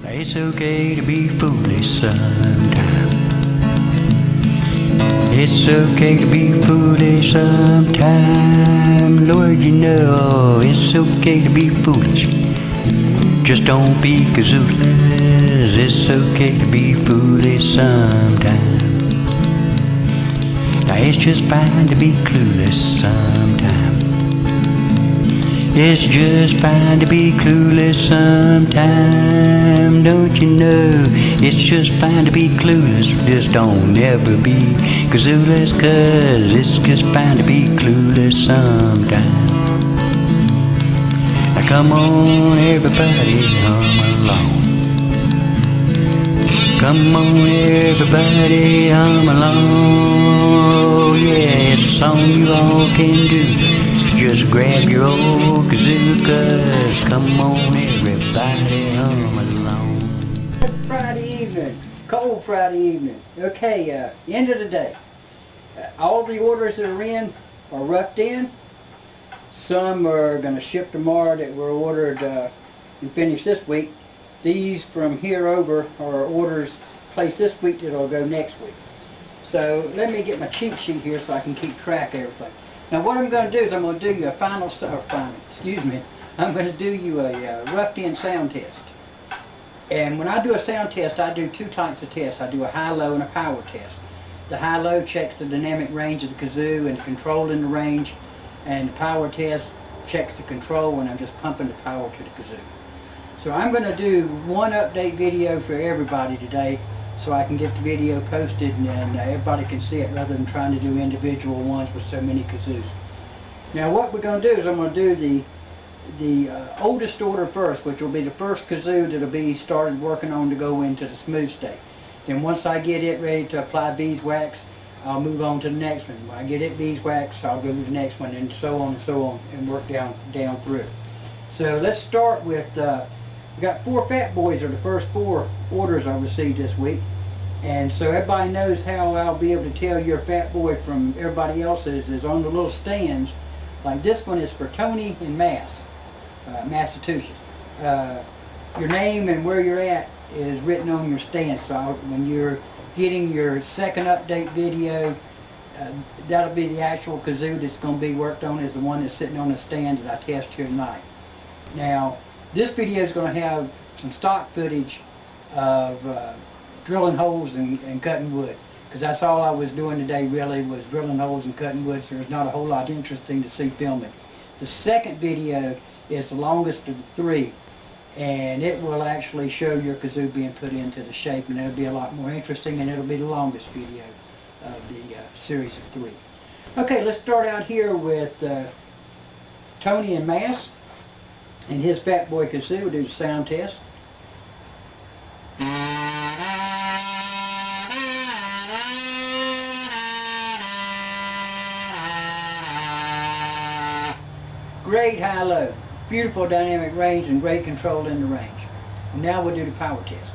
It's okay to be foolish sometime. It's okay to be foolish sometime. Lord, you know it's okay to be foolish. Just don't be kazooless. It's okay to be foolish sometime. Now it's just fine to be clueless sometime. It's just fine to be clueless sometime. Don't you know? It's just fine to be clueless. Just don't ever be kazooless, 'cause it's just fine to be clueless sometime. Now come on everybody, hum along. Come on everybody, hum along. Yeah, it's a song you all can do. Just grab your old kazoo, 'cause come on everybody, hum along. Friday evening, cold Friday evening. Okay, end of the day. All the orders that are in are roughed in. Some are going to ship tomorrow that were ordered and finished this week. These from here over are orders placed this week that will go next week. So let me get my cheat sheet here so I can keep track of everything. Now what I'm going to do is I'm going to do you a I'm going to do you a roughed in sound test. And when I do a sound test, I do two types of tests. I do a high-low and a power test. The high-low checks the dynamic range of the kazoo and the control in the range, and the power test checks the control when I'm just pumping the power to the kazoo. So I'm going to do one update video for everybody today, so I can get the video posted and everybody can see it rather than trying to do individual ones with so many kazoos. Now what we're going to do is I'm going to do the oldest order first, which will be the first kazoo that will be started working on to go into the smooth state. Then once I get it ready to apply beeswax, I'll move on to the next one. When I get it beeswax, I'll go to the next one, and so on and work down through. So let's start with we got 4 fat boys are the first 4 orders I received this week. And so everybody knows how I'll be able to tell your fat boy from everybody else's is on the little stands. Like this one is for Tony in Massachusetts. Your name and where you're at is written on your stand. So when you're getting your second update video, that'll be the actual kazoo that's going to be worked on, is the one that's sitting on the stand that I test here tonight. Now, this video is going to have some stock footage of drilling holes and cutting wood, because that's all I was doing today really, was drilling holes and cutting wood, so there's not a whole lot interesting to see filming. The second video is the longest of the 3, and it will actually show your kazoo being put into the shape, and it'll be a lot more interesting, and it'll be the longest video of the series of 3. Okay, let's start out here with Tony in Mass and his fat boy kazoo. We'll do the sound test. Great high-low, beautiful dynamic range, and great control in the range. And now we'll do the power test.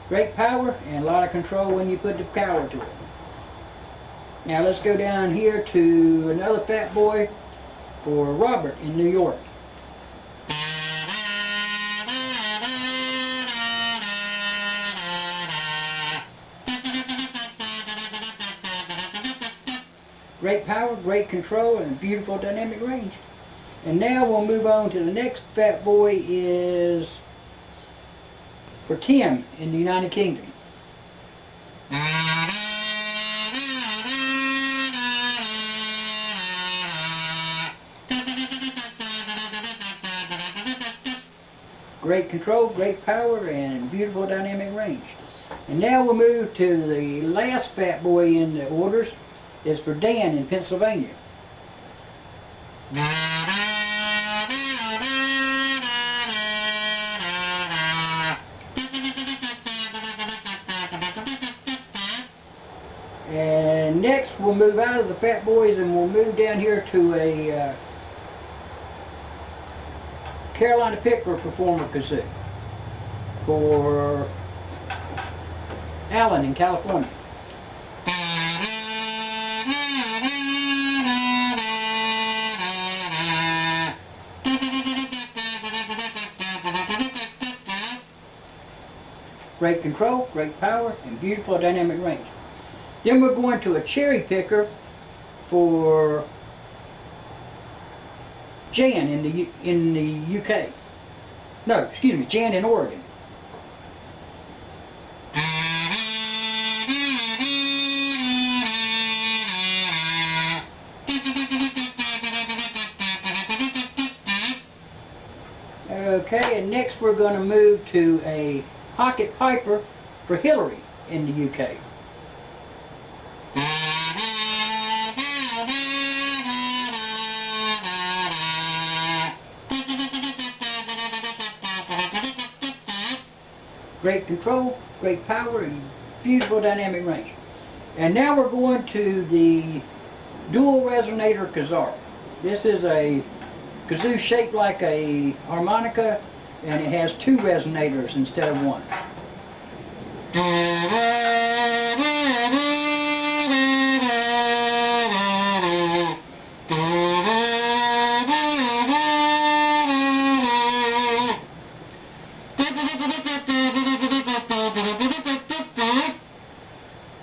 Great power and a lot of control when you put the power to it. Now let's go down here to another fat boy for Robert in New York. Great power, great control, and a beautiful dynamic range. And now we'll move on to the next fat boy is for Tim in the United Kingdom. Great control, great power, and beautiful dynamic range. And now we'll move to the last fat boy in the orders. Is for Dan in Pennsylvania. And next we'll move out of the fat boys and we'll move down here to a Carolina Picker Performer kazoo for Alan in California. Great control, great power, and beautiful dynamic range. Then we're going to a cherry picker for Jan in the UK. No, excuse me, Jan in Oregon. Okay, and next we're going to move to a pocket piper for Hillary in the UK. Great control, great power, and beautiful dynamic range. And now we're going to the dual resonator kazoo. This is a kazoo shaped like a harmonica, and it has 2 resonators instead of 1.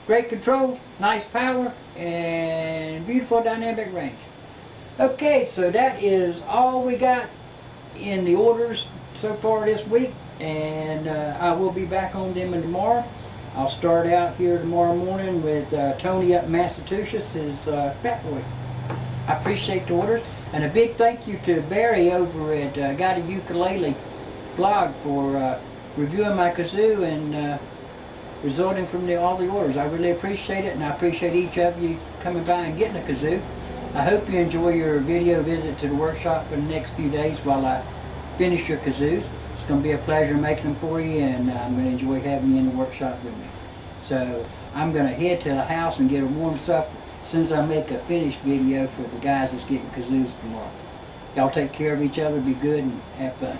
Great control, nice power, and beautiful dynamic range. Okay, so that is all we got in the orders so far this week, and I will be back on them tomorrow. I'll start out here tomorrow morning with Tony up in Massachusetts, his Fat Boy. I appreciate the orders, and a big thank you to Barry over at Got a Ukulele blog for reviewing my kazoo and resulting from all the orders. I really appreciate it, and I appreciate each of you coming by and getting a kazoo. I hope you enjoy your video visit to the workshop for the next few days while I finish your kazoos. It's going to be a pleasure making them for you, and I'm going to enjoy having you in the workshop with me. So I'm going to head to the house and get a warm supper as soon as I make a finished video for the guys that's getting kazoos tomorrow. Y'all take care of each other, be good, and have fun.